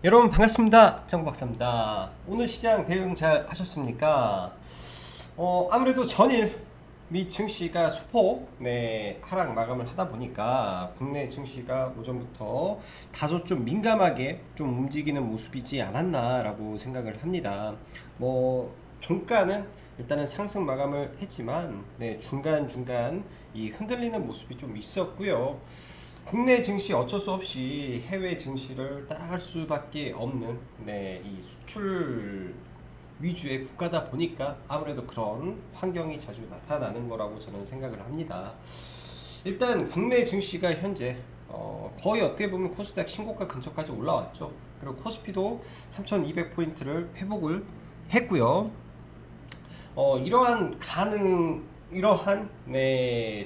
여러분 반갑습니다. 장박사입니다. 오늘 시장 대응 잘 하셨습니까? 아무래도 전일 미 증시가 소폭 하락 마감을 하다 보니까 국내 증시가 오전부터 다소 좀 민감하게 좀 움직이는 모습이지 않았나라고 생각을 합니다. 종가는 일단은 상승 마감을 했지만 중간중간 이 흔들리는 모습이 좀 있었고요. 국내 증시 어쩔 수 없이 해외 증시를 따라갈 수밖에 없는 이 수출 위주의 국가다 보니까 아무래도 그런 환경이 자주 나타나는 거라고 저는 생각을 합니다. 일단 국내 증시가 현재 거의 어떻게 보면 코스닥 신고가 근처까지 올라왔죠. 그리고 코스피도 3,200포인트를 회복을 했고요. 이러한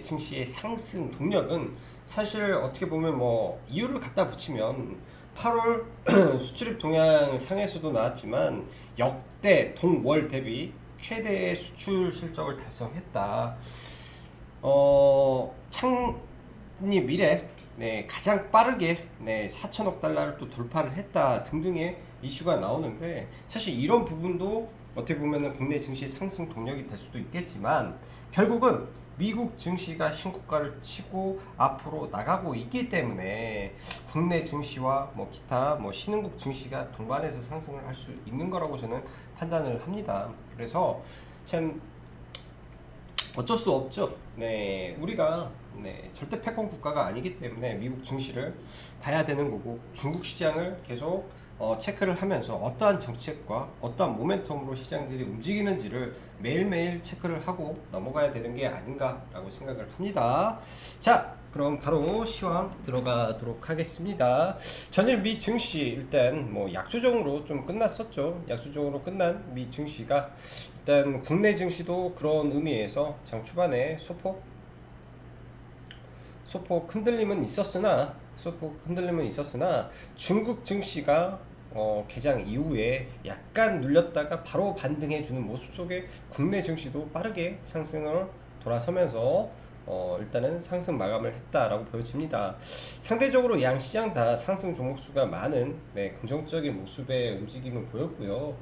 증시의 상승 동력은 사실 어떻게 보면 이유를 갖다 붙이면 8월 수출입 동향 상에서도 나왔지만 역대 동월 대비 최대의 수출 실적을 달성했다. 창립 이래 가장 빠르게 4천억 달러를 또 돌파를 했다 등등의 이슈가 나오는데, 사실 이런 부분도 어떻게 보면 국내 증시 상승 동력이 될 수도 있겠지만 결국은 미국 증시가 신고가를 치고 앞으로 나가고 있기 때문에 국내 증시와 기타 신흥국 증시가 동반해서 상승을 할 수 있는 거라고 저는 판단을 합니다. 그래서 참 어쩔 수 없죠. 우리가 절대 패권 국가가 아니기 때문에 미국 증시를 봐야 되는 거고, 중국 시장을 계속 체크를 하면서 어떠한 정책과 어떠한 모멘텀으로 시장들이 움직이는지를 매일매일 체크를 하고 넘어가야 되는 게 아닌가라고 생각을 합니다. 자, 그럼 바로 시황 들어가도록 하겠습니다. 전일 미 증시 일단 약조정으로 좀 끝났었죠. 약조정으로 끝난 미 증시가 일단 국내 증시도 그런 의미에서 장 초반에 소폭 흔들림은 있었으나 중국 증시가 개장 이후에 약간 눌렸다가 바로 반등해주는 모습 속에 국내 증시도 빠르게 상승을 돌아서면서 일단은 상승 마감을 했다라고 보여집니다. 상대적으로 양 시장 다 상승 종목수가 많은 긍정적인 모습의 움직임을 보였고요.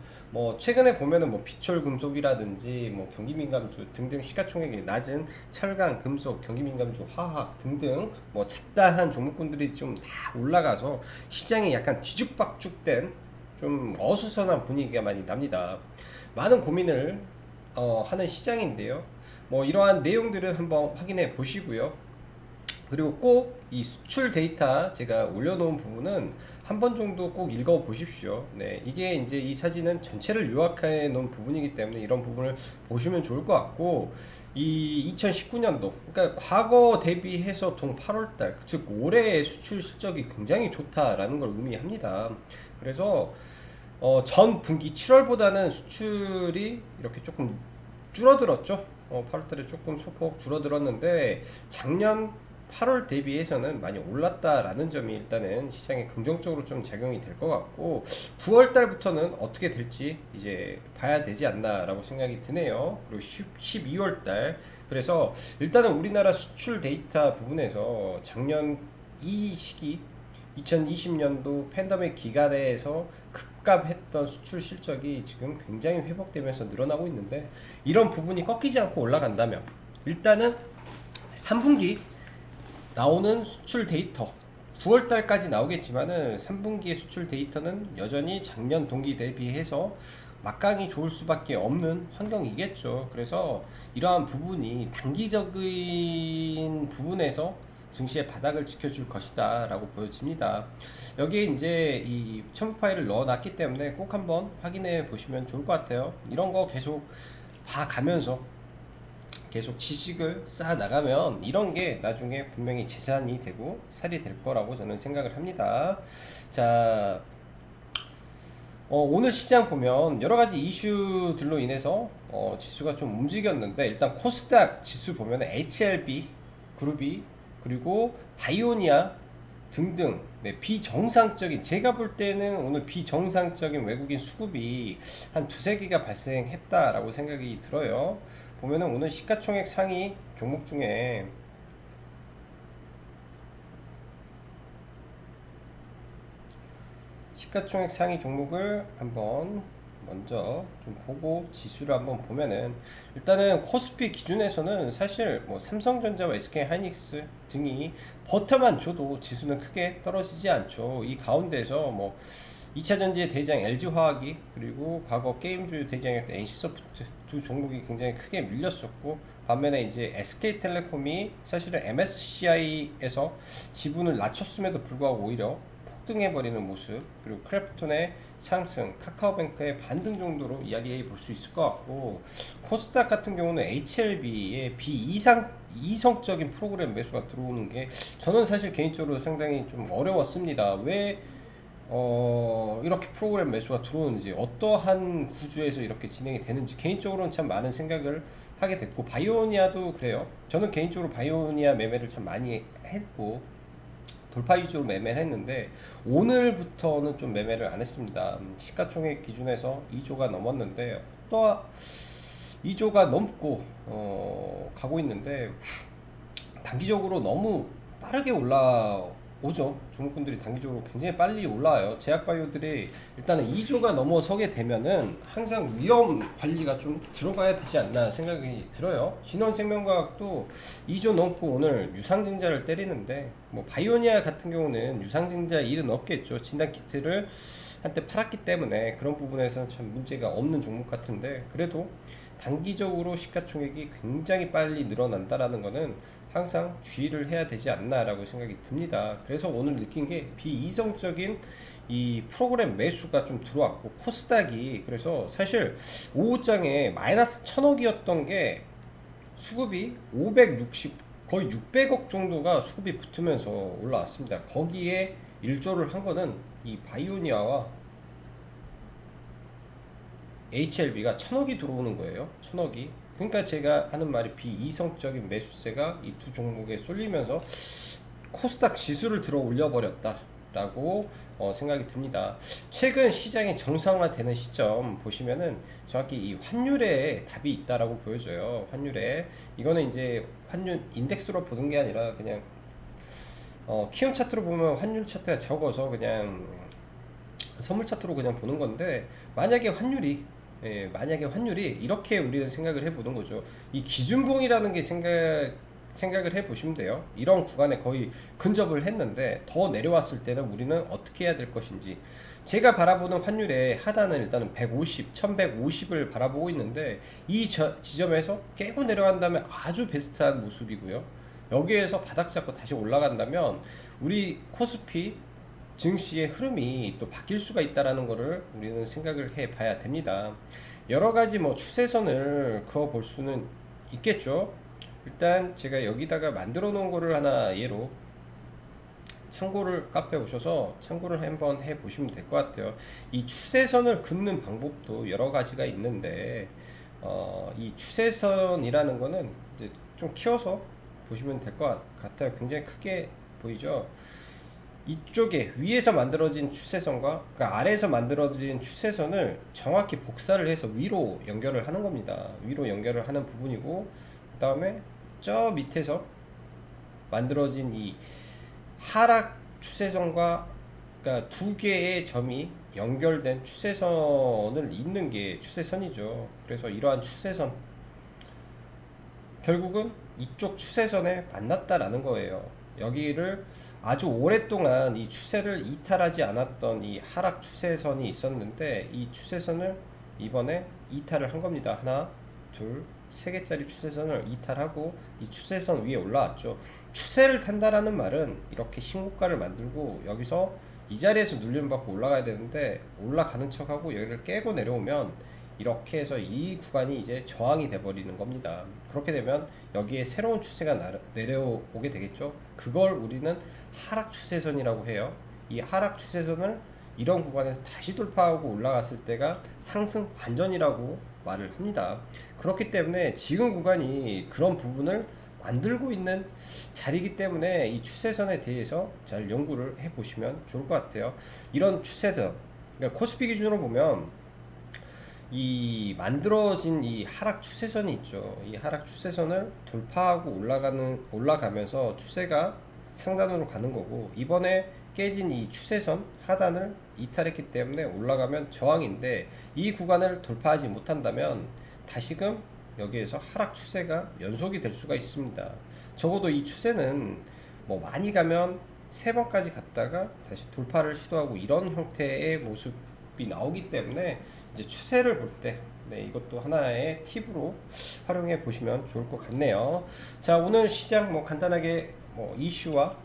최근에 보면은 비철금속이라든지 경기민감주 등등 시가총액이 낮은 철강, 금속, 경기민감주, 화학 등등 잡다한 종목군들이 좀 다 올라가서 시장이 약간 뒤죽박죽된 좀 어수선한 분위기가 많이 납니다. 많은 고민을 하는 시장인데요. 이러한 내용들을 한번 확인해 보시고요. 그리고 꼭 이 수출 데이터 제가 올려놓은 부분은 한 번 정도 꼭 읽어 보십시오. 이게 이제 이 사진은 전체를 요약해 놓은 부분이기 때문에 이런 부분을 보시면 좋을 것 같고, 이 2019년도, 그러니까 과거 대비해서 동 8월달, 즉 올해의 수출 실적이 굉장히 좋다라는 걸 의미합니다. 그래서 전 분기 7월보다는 수출이 이렇게 조금 줄어들었죠. 8월달에 조금 소폭 줄어들었는데 작년 8월 대비해서는 많이 올랐다라는 점이 일단은 시장에 긍정적으로 좀 작용이 될 것 같고, 9월 달부터는 어떻게 될지 이제 봐야 되지 않나라고 생각이 드네요. 그리고 12월 달, 그래서 일단은 우리나라 수출 데이터 부분에서 작년 이 시기 2020년도 팬데믹 기간에서 급감했던 수출 실적이 지금 굉장히 회복되면서 늘어나고 있는데, 이런 부분이 꺾이지 않고 올라간다면 일단은 3분기 나오는 수출 데이터 9월 달까지 나오겠지만은 3분기의 수출 데이터는 여전히 작년 동기 대비해서 막강히 좋을 수밖에 없는 환경이겠죠. 그래서 이러한 부분이 단기적인 부분에서 증시의 바닥을 지켜줄 것이다 라고 보여집니다. 여기에 이제 이 첨부 파일을 넣어놨기 때문에 꼭 한번 확인해 보시면 좋을 것 같아요. 이런 거 계속 봐가면서 계속 지식을 쌓아 나가면 이런 게 나중에 분명히 재산이 되고 살이 될 거라고 저는 생각을 합니다. 자, 오늘 시장 보면 여러 가지 이슈들로 인해서 지수가 좀 움직였는데, 일단 코스닥 지수 보면 HLB 그룹이, 그리고 바이오니아 등등 비정상적인, 제가 볼 때는 오늘 비정상적인 외국인 수급이 한 두세 개가 발생했다라고 생각이 들어요. 보면은 오늘 시가총액 상위 종목 중에 시가총액 상위 종목을 한번 먼저 좀 보고 지수를 한번 보면은, 일단은 코스피 기준에서는 사실 뭐 삼성전자와 SK하이닉스 등이 버텨만 줘도 지수는 크게 떨어지지 않죠. 이 가운데서 뭐 2차 전지의 대장 LG화학이, 그리고 과거 게임주 대장이었던 NC소프트 두 종목이 굉장히 크게 밀렸었고, 반면에 이제 SK텔레콤이 사실은 MSCI에서 지분을 낮췄음에도 불구하고 오히려 폭등해버리는 모습, 그리고 크래프톤의 상승, 카카오뱅크의 반등 정도로 이야기해 볼 수 있을 것 같고, 코스닥 같은 경우는 HLB의 이성적인 프로그램 매수가 들어오는 게 저는 사실 개인적으로 상당히 좀 어려웠습니다. 왜 이렇게 프로그램 매수가 들어오는지, 어떠한 구주에서 이렇게 진행이 되는지 개인적으로는 참 많은 생각을 하게 됐고, 바이오니아도 그래요. 저는 개인적으로 바이오니아 매매를 참 많이 했고 돌파 위주로 매매를 했는데, 오늘부터는 좀 매매를 안 했습니다. 시가총액 기준에서 2조가 넘었는데, 또 2조가 넘고 가고 있는데, 단기적으로 너무 빠르게 올라오죠. 종목군들이 단기적으로 굉장히 빨리 올라와요. 제약바이오들이 일단은 2조가 넘어서게 되면은 항상 위험 관리가 좀 들어가야 되지 않나 생각이 들어요. 신원생명과학도 2조 넘고 오늘 유상증자를 때리는데, 뭐 바이오니아 같은 경우는 유상증자 일은 없겠죠. 진단키트를 한때 팔았기 때문에 그런 부분에서는 참 문제가 없는 종목 같은데, 그래도 단기적으로 시가총액이 굉장히 빨리 늘어난다라는 것은 항상 주의를 해야 되지 않나라고 생각이 듭니다. 그래서 오늘 느낀 게 비이성적인 이 프로그램 매수가 좀 들어왔고, 코스닥이 그래서 사실 오후장에 마이너스 1000억이었던 게 수급이 560, 거의 600억 정도가 수급이 붙으면서 올라왔습니다. 거기에 일조를 한 거는 이 바이오니아와 HLB가 1000억이 들어오는 거예요. 1000억이. 그러니까 제가 하는 말이 비이성적인 매수세가 이 두 종목에 쏠리면서 코스닥 지수를 들어 올려 버렸다라고 생각이 듭니다. 최근 시장이 정상화되는 시점 보시면은 정확히 이 환율에 답이 있다라고 보여져요. 환율에, 이거는 이제 환율 인덱스로 보는 게 아니라 그냥 키움 차트로 보면 환율 차트가 적어서 그냥 선물 차트로 그냥 보는 건데, 만약에 환율이 만약에 환율이 이렇게 우리는 생각을 해보는 거죠. 이 기준봉이라는 게 생각을 해보시면 돼요. 이런 구간에 거의 근접을 했는데 더 내려왔을 때는 우리는 어떻게 해야 될 것인지, 제가 바라보는 환율의 하단은 일단은 150, 1150을 바라보고 있는데, 이 지점에서 깨고 내려간다면 아주 베스트한 모습이고요. 여기에서 바닥 잡고 다시 올라간다면 우리 코스피 증시의 흐름이 또 바뀔 수가 있다라는 것을 우리는 생각을 해 봐야 됩니다. 여러 가지 뭐 추세선을 그어 볼 수는 있겠죠. 일단 제가 여기다가 만들어 놓은 거를 하나 예로 참고를, 카페 오셔서 참고를 한번 해 보시면 될 것 같아요. 이 추세선을 긋는 방법도 여러 가지가 있는데, 이 추세선이라는 거는 이제 좀 키워서 보시면 될 것 같아요. 굉장히 크게 보이죠. 이쪽에 위에서 만들어진 추세선과 그 아래에서 만들어진 추세선을 정확히 복사를 해서 위로 연결을 하는 겁니다. 위로 연결을 하는 부분이고, 그 다음에 저 밑에서 만들어진 이 하락 추세선과, 그러니까 두 개의 점이 연결된 추세선을 잇는 게 추세선이죠. 그래서 이러한 추세선, 결국은 이쪽 추세선에 만났다라는 거예요. 여기를 아주 오랫동안 이 추세를 이탈하지 않았던 이 하락 추세선이 있었는데, 이 추세선을 이번에 이탈을 한 겁니다. 하나, 둘, 세 개짜리 추세선을 이탈하고 이 추세선 위에 올라왔죠. 추세를 탄다라는 말은 이렇게 신고가를 만들고 여기서 이 자리에서 눌림 받고 올라가야 되는데, 올라가는 척하고 여기를 깨고 내려오면 이렇게 해서 이 구간이 이제 저항이 돼 버리는 겁니다. 그렇게 되면 여기에 새로운 추세가 내려오게 되겠죠. 그걸 우리는 하락 추세선이라고 해요. 이 하락 추세선을 이런 구간에서 다시 돌파하고 올라갔을 때가 상승 반전이라고 말을 합니다. 그렇기 때문에 지금 구간이 그런 부분을 만들고 있는 자리이기 때문에 이 추세선에 대해서 잘 연구를 해 보시면 좋을 것 같아요. 이런 추세선, 그러니까 코스피 기준으로 보면 이 만들어진 이 하락 추세선이 있죠. 이 하락 추세선을 돌파하고 올라가면서 추세가 상단으로 가는 거고, 이번에 깨진 이 추세선 하단을 이탈했기 때문에 올라가면 저항인데, 이 구간을 돌파하지 못한다면 다시금 여기에서 하락 추세가 연속이 될 수가 있습니다. 적어도 이 추세는 뭐 많이 가면 3번까지 갔다가 다시 돌파를 시도하고 이런 형태의 모습이 나오기 때문에 이제 추세를 볼 때 이것도 하나의 팁으로 활용해 보시면 좋을 것 같네요. 자, 오늘 시장 뭐 간단하게 뭐 이슈와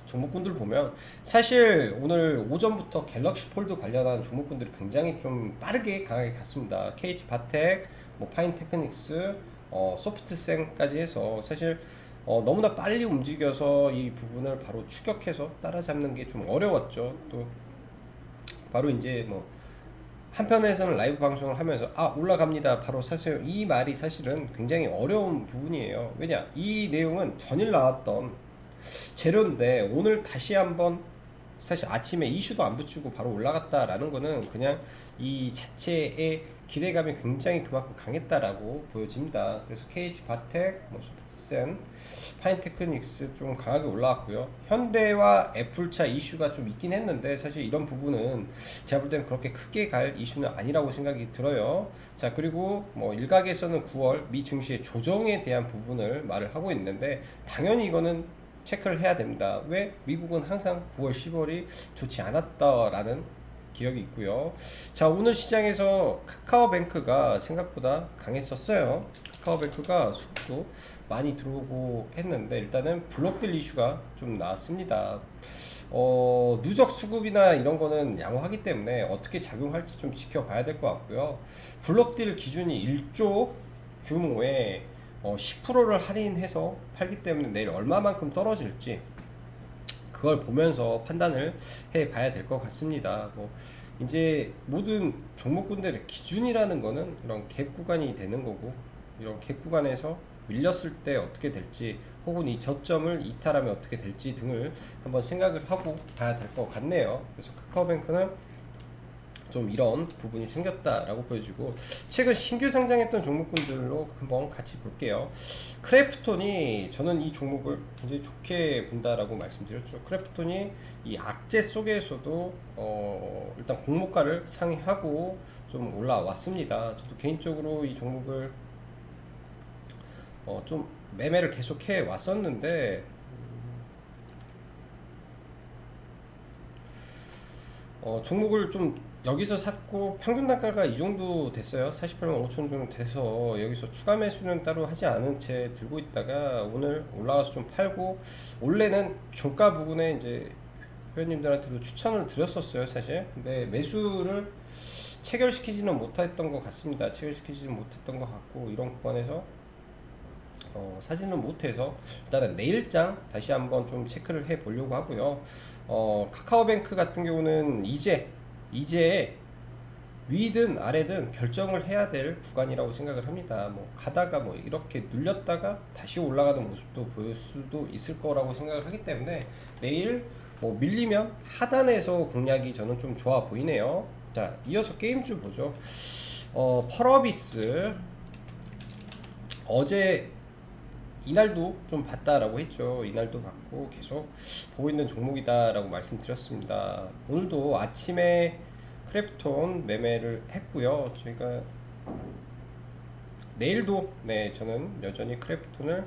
종목군들 보면, 사실 오늘 오전부터 갤럭시 폴드 관련한 종목군들이 굉장히 좀 빠르게 강하게 갔습니다. KH바텍, 뭐 파인테크닉스, 소프트생까지 해서 사실 너무나 빨리 움직여서 이 부분을 바로 추격해서 따라잡는 게 좀 어려웠죠. 또 바로 이제 뭐 한편에서는 라이브 방송을 하면서 올라갑니다 바로 사세요, 이 말이 사실은 굉장히 어려운 부분이에요. 왜냐, 이 내용은 전일 나왔던 재료인데 오늘 다시 한번 사실 아침에 이슈도 안 붙이고 바로 올라갔다라는 거는 그냥 이 자체의 기대감이 굉장히 그만큼 강했다라고 보여집니다. 그래서 KH바텍, 뭐 소프트센, 파인테크닉스 좀 강하게 올라왔고요. 현대와 애플차 이슈가 좀 있긴 했는데 사실 이런 부분은 제가 볼 때는 그렇게 크게 갈 이슈는 아니라고 생각이 들어요. 자, 그리고 뭐 일각에서는 9월 미 증시의 조정에 대한 부분을 말을 하고 있는데, 당연히 이거는 체크를 해야 됩니다. 왜? 미국은 항상 9월, 10월이 좋지 않았다라는 기억이 있고요. 자, 오늘 시장에서 카카오뱅크가 생각보다 강했었어요. 카카오뱅크가 수급도 많이 들어오고 했는데 일단은 블록딜 이슈가 좀 나왔습니다. 누적 수급이나 이런 거는 양호하기 때문에 어떻게 작용할지 좀 지켜봐야 될 것 같고요. 블록딜 기준이 1조 규모의 10%를 할인해서 팔기 때문에 내일 얼마만큼 떨어질지 그걸 보면서 판단을 해 봐야 될 것 같습니다. 뭐 이제 모든 종목군들의 기준이라는 거는 이런 갭 구간이 되는 거고, 이런 갭 구간에서 밀렸을 때 어떻게 될지, 혹은 이 저점을 이탈하면 어떻게 될지 등을 한번 생각을 하고 봐야 될 것 같네요. 그래서 카카오뱅크는 좀 이런 부분이 생겼다라고 보여지고, 최근 신규 상장했던 종목군들로 한번 같이 볼게요. 크래프톤이, 저는 이 종목을 굉장히 좋게 본다라고 말씀드렸죠. 크래프톤이 이 악재 속에서도 일단 공모가를 상회하고 좀 올라왔습니다. 저도 개인적으로 이 종목을 좀 매매를 계속 해 왔었는데 종목을 좀 여기서 샀고 평균 단가가 이 정도 됐어요. 48만 5천 정도 돼서 여기서 추가 매수는 따로 하지 않은 채 들고 있다가 오늘 올라가서 좀 팔고, 원래는 종가 부분에 이제 회원님들한테도 추천을 드렸었어요 사실. 근데 매수를 체결시키지는 못했던 것 같습니다. 체결시키지는 못했던 것 같고, 이런 구간에서 사지는 못해서 일단은 내일장 다시 한번 좀 체크를 해 보려고 하고요. 카카오뱅크 같은 경우는 이제 위든 아래든 결정을 해야 될 구간이라고 생각을 합니다. 뭐 가다가 뭐 이렇게 눌렸다가 다시 올라가는 모습도 보일 수도 있을 거라고 생각을 하기 때문에 내일 뭐 밀리면 하단에서 공략이 저는 좀 좋아 보이네요. 자, 이어서 게임주 보죠. 펄어비스 어제 이날도 좀 봤다라고 했죠. 이날도 봤고 계속 보고 있는 종목이다라고 말씀드렸습니다. 오늘도 아침에 크래프톤 매매를 했고요. 저희가 내일도 저는 여전히 크래프톤을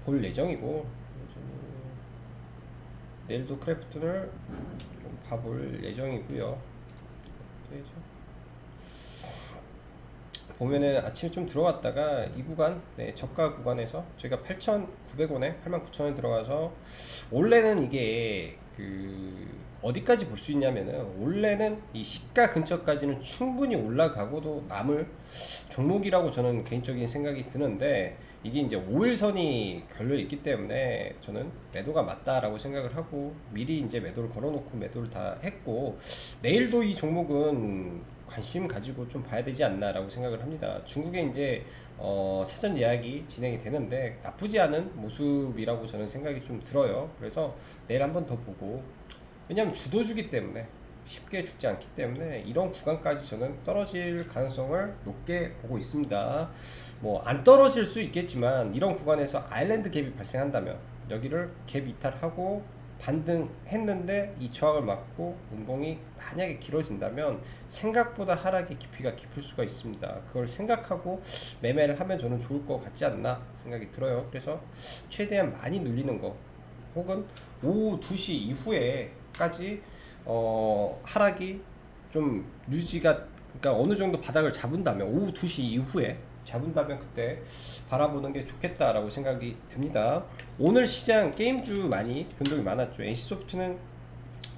볼 예정이고, 내일도 크래프톤을 좀 봐볼 예정이고요. 보면은 아침에 좀 들어갔다가 이 구간, 저가 구간에서 저희가 8,900원에 89,000원 들어가서, 원래는 이게 어디까지 볼 수 있냐면은, 원래는 이 시가 근처까지는 충분히 올라가고도 남을 종목이라고 저는 개인적인 생각이 드는데, 이게 이제 5일선이 걸려 있기 때문에 저는 매도가 맞다라고 생각을 하고 미리 이제 매도를 걸어놓고 매도를 다 했고, 내일도 이 종목은 관심 가지고 좀 봐야 되지 않나라고 생각을 합니다. 중국에 이제 사전 예약이 진행이 되는데 나쁘지 않은 모습이라고 저는 생각이 좀 들어요. 그래서 내일 한번 더 보고, 왜냐하면 주도주기 때문에 쉽게 죽지 않기 때문에 이런 구간까지 저는 떨어질 가능성을 높게 보고 있습니다. 뭐 안 떨어질 수 있겠지만 이런 구간에서 아일랜드 갭이 발생한다면 여기를 갭 이탈하고 반등했는데 이 저항을 맞고 운봉이 만약에 길어진다면 생각보다 하락의 깊이가 깊을 수가 있습니다. 그걸 생각하고 매매를 하면 저는 좋을 것 같지 않나 생각이 들어요. 그래서 최대한 많이 눌리는 거 혹은 오후 2시 이후에까지 하락이 좀 유지가, 그러니까 어느 정도 바닥을 잡은다면 오후 2시 이후에 잡은다면 그때 바라보는 게 좋겠다라고 생각이 듭니다. 오늘 시장 게임주 많이 변동이 많았죠. NC소프트는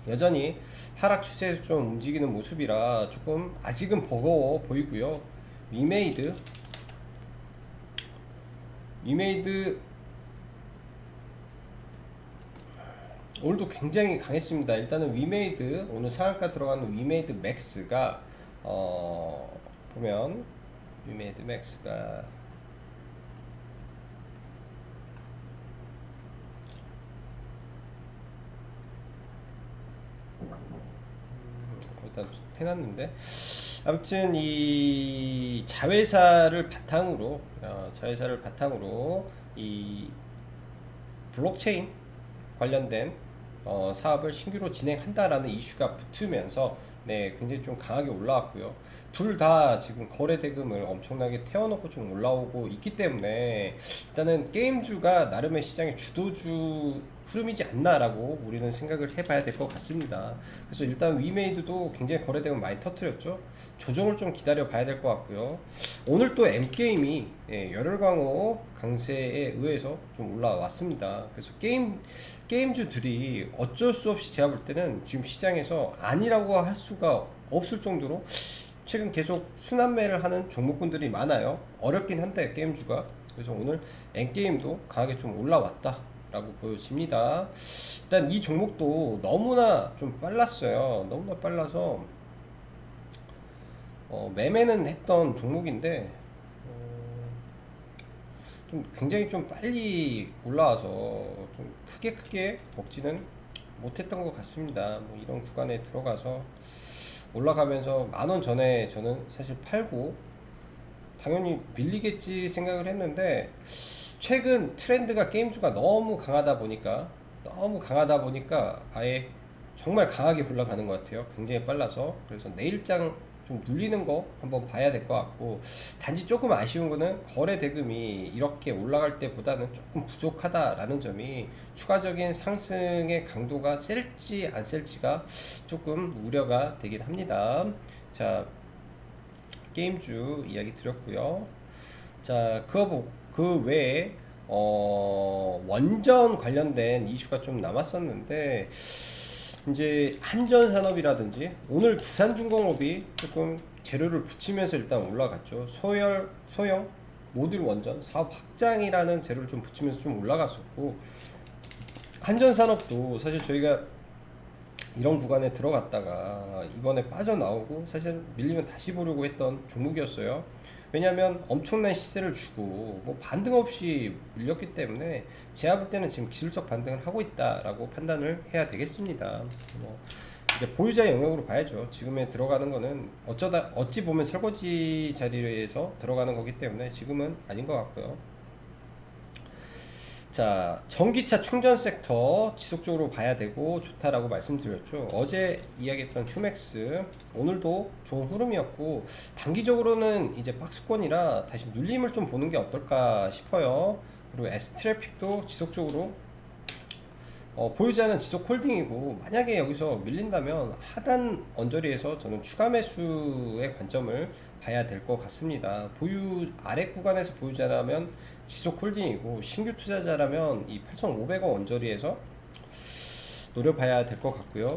여전히 하락 추세에서 좀 움직이는 모습이라 조금 아직은 버거워 보이고요. 위메이드 오늘도 굉장히 강했습니다. 일단은 위메이드 오늘 상한가 들어가는 위메이드 맥스가 보면 위메이드 맥스가 일단 해놨는데 아무튼 이 자회사를 바탕으로 이 블록체인 관련된 사업을 신규로 진행한다라는 이슈가 붙으면서 네, 굉장히 좀 강하게 올라왔고요. 둘 다 지금 거래 대금을 엄청나게 태워놓고 좀 올라오고 있기 때문에 일단은 게임주가 나름의 시장의 주도주 흐름이지 않나라고 우리는 생각을 해봐야 될 것 같습니다. 그래서 일단 위메이드도 굉장히 거래 대금 많이 터뜨렸죠. 조정을 좀 기다려 봐야 될 것 같고요. 오늘 또 M게임이 열혈 강호 강세에 의해서 좀 올라왔습니다. 그래서 게임주들이 어쩔 수 없이 제가 볼 때는 지금 시장에서 아니라고 할 수가 없을 정도로 최근 계속 순환매를 하는 종목군들이 많아요. 어렵긴 한데 게임주가. 그래서 오늘 N게임도 강하게 좀 올라왔다 라고 보여집니다. 일단 이 종목도 너무나 좀 빨랐어요. 너무나 빨라서 매매는 했던 종목인데 좀 굉장히 좀 빨리 올라와서 좀 크게 먹지는 못했던 것 같습니다. 뭐 이런 구간에 들어가서 올라가면서 10,000원 전에 저는 사실 팔고 당연히 밀리겠지 생각을 했는데 최근 트렌드가 게임주가 너무 강하다 보니까 아예 정말 강하게 올라가는 것 같아요. 굉장히 빨라서. 그래서 내일장 좀 눌리는 거 한번 봐야 될 것 같고, 단지 조금 아쉬운 거는 거래 대금이 이렇게 올라갈 때보다는 조금 부족하다라는 점이 추가적인 상승의 강도가 셀지 안 셀지가 조금 우려가 되긴 합니다. 자, 게임주 이야기 드렸고요. 자, 그 외에 원전 관련된 이슈가 좀 남았었는데 이제 한전산업이라든지 오늘 두산중공업이 조금 재료를 붙이면서 일단 올라갔죠. 소형 모듈 원전 사업 확장이라는 재료를 좀 붙이면서 좀 올라갔었고, 한전산업도 사실 저희가 이런 구간에 들어갔다가 이번에 빠져나오고 사실 밀리면 다시 보려고 했던 종목이었어요. 왜냐하면 엄청난 시세를 주고 뭐 반등 없이 밀렸기 때문에 제가 볼 때는 지금 기술적 반등을 하고 있다라고 판단을 해야 되겠습니다. 뭐 이제 보유자의 영역으로 봐야죠. 지금에 들어가는 거는 어찌 보면 설거지 자리에서 들어가는 거기 때문에 지금은 아닌 것 같고요. 자, 전기차 충전 섹터 지속적으로 봐야 되고 좋다라고 말씀드렸죠. 어제 이야기했던 휴맥스 오늘도 좋은 흐름이었고, 단기적으로는 이제 박스권이라 다시 눌림을 좀 보는 게 어떨까 싶어요. 그리고 S트래픽도 지속적으로 보유자는 지속 홀딩이고, 만약에 여기서 밀린다면 하단 언저리에서 저는 추가 매수의 관점을 봐야 될 것 같습니다. 아래 구간에서 보유자라면 지속 홀딩이고, 신규 투자자라면 이 8,500원 언저리에서 노려봐야 될 것 같고요.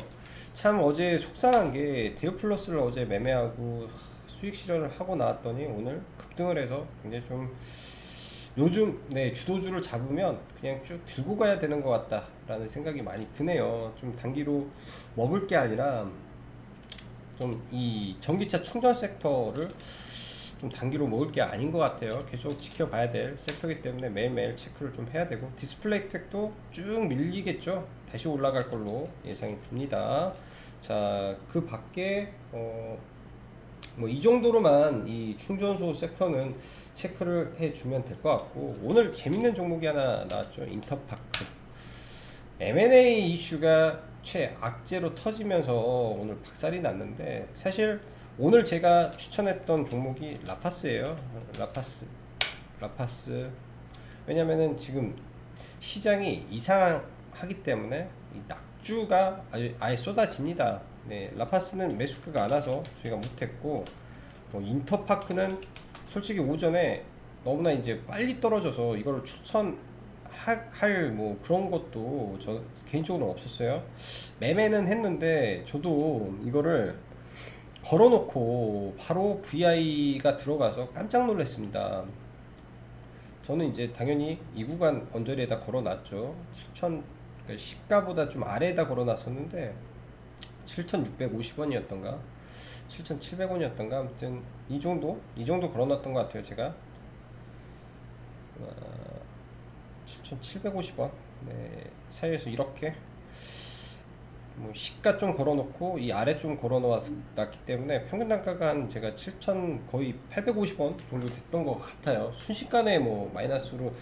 참 어제 속상한 게 데오플러스를 어제 매매하고 수익 실현을 하고 나왔더니 오늘 급등을 해서 굉장히 좀 요즘 주도주를 잡으면 그냥 쭉 들고 가야 되는 것 같다라는 생각이 많이 드네요. 좀 단기로 먹을 게 아니라 좀 이 전기차 충전 섹터를 좀 단기로 먹을 게 아닌 것 같아요. 계속 지켜봐야 될 섹터이기 때문에 매일매일 체크를 좀 해야 되고, 디스플레이 텍도 쭉 밀리겠죠. 다시 올라갈 걸로 예상이 듭니다. 자, 그 밖에 뭐 이 정도로만 이 충전소 섹터는 체크를 해주면 될 것 같고, 오늘 재밌는 종목이 하나 나왔죠. 인터파크. M&A 이슈가 최악재로 터지면서 오늘 박살이 났는데, 사실 오늘 제가 추천했던 종목이 라파스예요. 라파스. 왜냐면은 지금 시장이 이상하기 때문에 이 낙주가 아예 쏟아집니다. 네, 라파스는 매수가가 안 와서 저희가 못했고, 인터파크는 솔직히 오전에 너무나 이제 빨리 떨어져서 이걸 추천할 뭐 그런 것도 저 개인적으로 없었어요. 매매는 했는데 저도 이거를 걸어놓고 바로 VI가 들어가서 깜짝 놀랐습니다. 저는 이제 당연히 이 구간 언저리에다 걸어놨죠. 7천 시가보다 좀 아래에다 걸어놨었는데 7,650원이었던가 7,700원이었던가 아무튼 이 정도 걸어놨던 것 같아요. 제가 7,750원 네, 사이에서 이렇게 뭐 시가 좀 걸어놓고 이 아래 좀 걸어놨기 때문에 평균 단가가 한 제가 7천 거의 850원 정도 됐던 것 같아요. 순식간에 뭐 마이너스로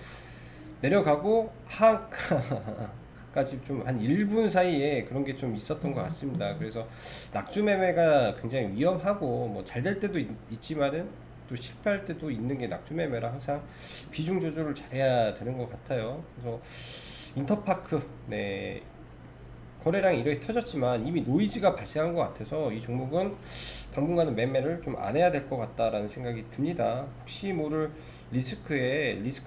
내려가고 하한가까지 좀 한 1분 사이에 그런 게 좀 있었던 것 같습니다. 그래서 낙주 매매가 굉장히 위험하고 뭐 잘 될 때도 있지만은 또 실패할 때도 있는 게 낙주 매매라 항상 비중 조절을 잘해야 되는 것 같아요. 그래서 인터파크 네 거래량이 이렇게 터졌지만 이미 노이즈가 발생한 것 같아서 이 종목은 당분간은 매매를 좀 안 해야 될 것 같다라는 생각이 듭니다. 혹시 모를 리스크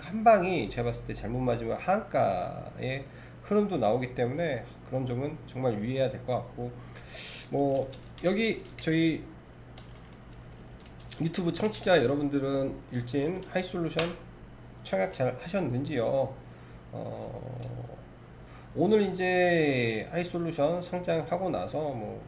한 방이 제가 봤을 때 잘못 맞으면 하한가의 흐름도 나오기 때문에 그런 점은 정말 유의해야 될 것 같고, 뭐 여기 저희 유튜브 청취자 여러분들은 일진 하이솔루션 청약 잘 하셨는지요? 오늘 이제 하이솔루션 상장하고 나서 뭐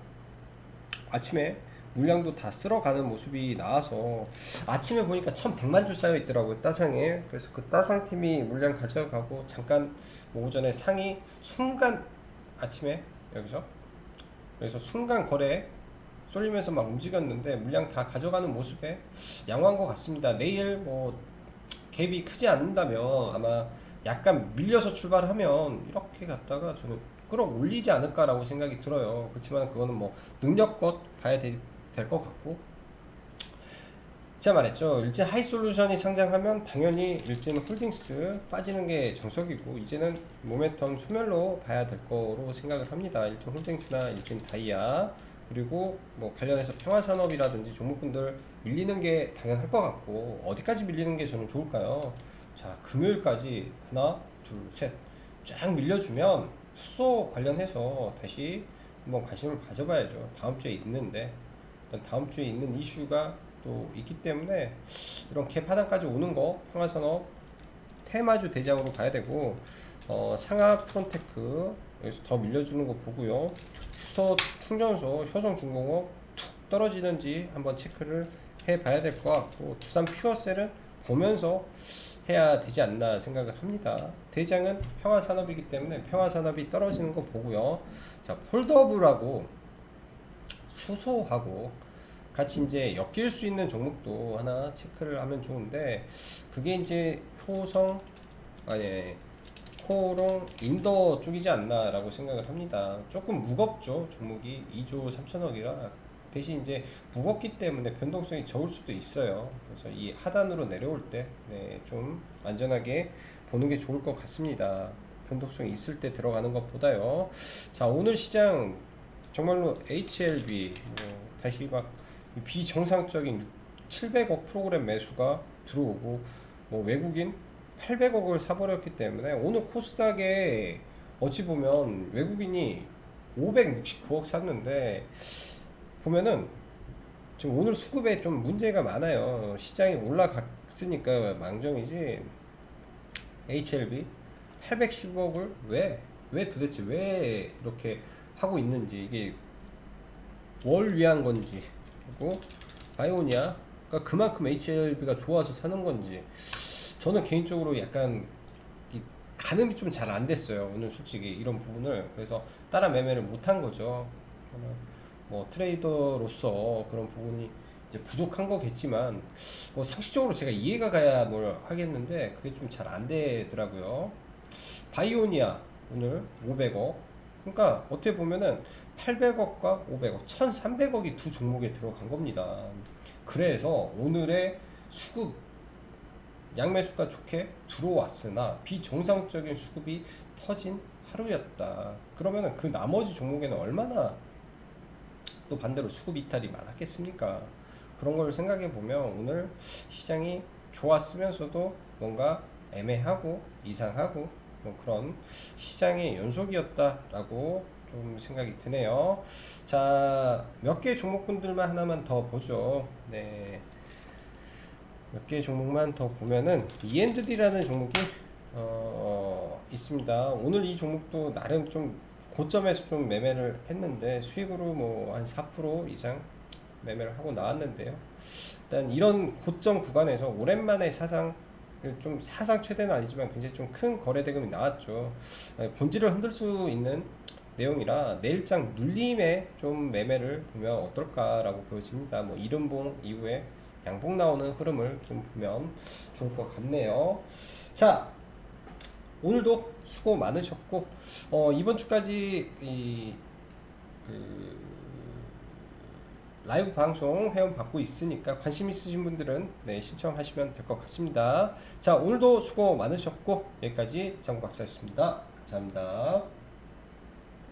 아침에 물량도 다 쓸어가는 모습이 나와서 아침에 보니까 1100만 줄 쌓여 있더라고요, 따상에. 그래서 그 따상 팀이 물량 가져가고 잠깐 뭐 오전에 상이 순간 아침에 여기서 그래서 순간 거래 쏠리면서 막 움직였는데 물량 다 가져가는 모습에 양호한 것 같습니다. 내일 뭐 갭이 크지 않는다면 아마 약간 밀려서 출발하면 이렇게 갔다가 저는 끌어올리지 않을까라고 생각이 들어요. 그렇지만 그거는 뭐 능력껏 봐야 될 것 같고, 제가 말했죠. 일진 하이솔루션이 상장하면 당연히 일진 홀딩스 빠지는 게 정석이고 이제는 모멘텀 소멸로 봐야 될 거로 생각을 합니다. 일진 홀딩스나 일진 다이아 그리고 뭐 관련해서 평화산업이라든지 종목군들 밀리는 게 당연할 것 같고, 어디까지 밀리는 게 저는 좋을까요? 자, 금요일까지 하나 둘 셋 쫙 밀려주면 수소 관련해서 다시 한번 관심을 가져봐야죠. 다음 주에 있는데 다음 주에 있는 이슈가 또 있기 때문에 이런 갭 하단까지 오는 거 평화산업 테마주 대장으로 봐야 되고, 상하 프론테크 여기서 더 밀려주는 거 보고요. 휴서 충전소 효성중공업 툭 떨어지는지 한번 체크를 해 봐야 될 것 같고, 두산 퓨어셀은 보면서 해야 되지 않나 생각을 합니다. 대장은 평화산업이기 때문에 평화산업이 떨어지는 거 보고요. 자, 폴더블하고 수소하고 같이 이제 엮일 수 있는 종목도 하나 체크를 하면 좋은데, 그게 이제 효성 아니 코롱 인더 쪽이지 않나라고 생각을 합니다. 조금 무겁죠. 종목이 2조 3천억이라 대신 이제 무겁기 때문에 변동성이 적을 수도 있어요. 그래서 이 하단으로 내려올 때 좀 안전하게 보는 게 좋을 것 같습니다. 변동성이 있을 때 들어가는 것보다요. 자, 오늘 시장 정말로 HLB 다시 막 비정상적인 700억 프로그램 매수가 들어오고 뭐 외국인 800억을 사버렸기 때문에 오늘 코스닥에 어찌 보면 외국인이 569억 샀는데 보면은 지금 오늘 수급에 좀 문제가 많아요. 시장이 올라갔으니까 망정이지. HLB 810억을 왜 도대체 왜 이렇게 하고 있는지, 이게 뭘 위한 건지, 그리고 바이오니아 그러니까 그만큼 HLB가 좋아서 사는 건지, 저는 개인적으로 약간 가늠이 좀 잘 안 됐어요. 오늘 솔직히 이런 부분을. 그래서 따라 매매를 못 한 거죠. 뭐 트레이더로서 그런 부분이 이제 부족한 거겠지만 뭐 상식적으로 제가 이해가 가야 뭘 하겠는데 그게 좀 잘 안 되더라고요. 바이오니아 오늘 500억. 그러니까 어떻게 보면은 800억과 500억, 1300억이 두 종목에 들어간 겁니다. 그래서 오늘의 수급 양매수가 좋게 들어왔으나 비정상적인 수급이 터진 하루였다. 그러면은 그 나머지 종목에는 얼마나 또 반대로 수급 이탈이 많았겠습니까? 그런 걸 생각해 보면 오늘 시장이 좋았으면서도 뭔가 애매하고 이상하고 뭐 그런 시장의 연속이었다라고 좀 생각이 드네요. 자, 몇 개 종목군들만 하나만 더 보죠. 네. 몇 개 종목만 더 보면은 E&D라는 종목이 있습니다. 오늘 이 종목도 나름 좀 고점에서 좀 매매를 했는데 수익으로 뭐 한 4% 이상 매매를 하고 나왔는데요. 일단 이런 고점 구간에서 오랜만에 좀 사상 최대는 아니지만 굉장히 좀 큰 거래 대금이 나왔죠. 본질을 흔들 수 있는 내용이라 내일장 눌림에 좀 매매를 보면 어떨까라고 보여집니다. 뭐 이른봉 이후에 양봉 나오는 흐름을 좀 보면 좋을 것 같네요. 자, 오늘도 수고 많으셨고 이번 주까지 그 라이브 방송 회원 받고 있으니까 관심 있으신 분들은 네, 신청하시면 될 것 같습니다. 자, 오늘도 수고 많으셨고 여기까지 장박사였습니다. 감사합니다.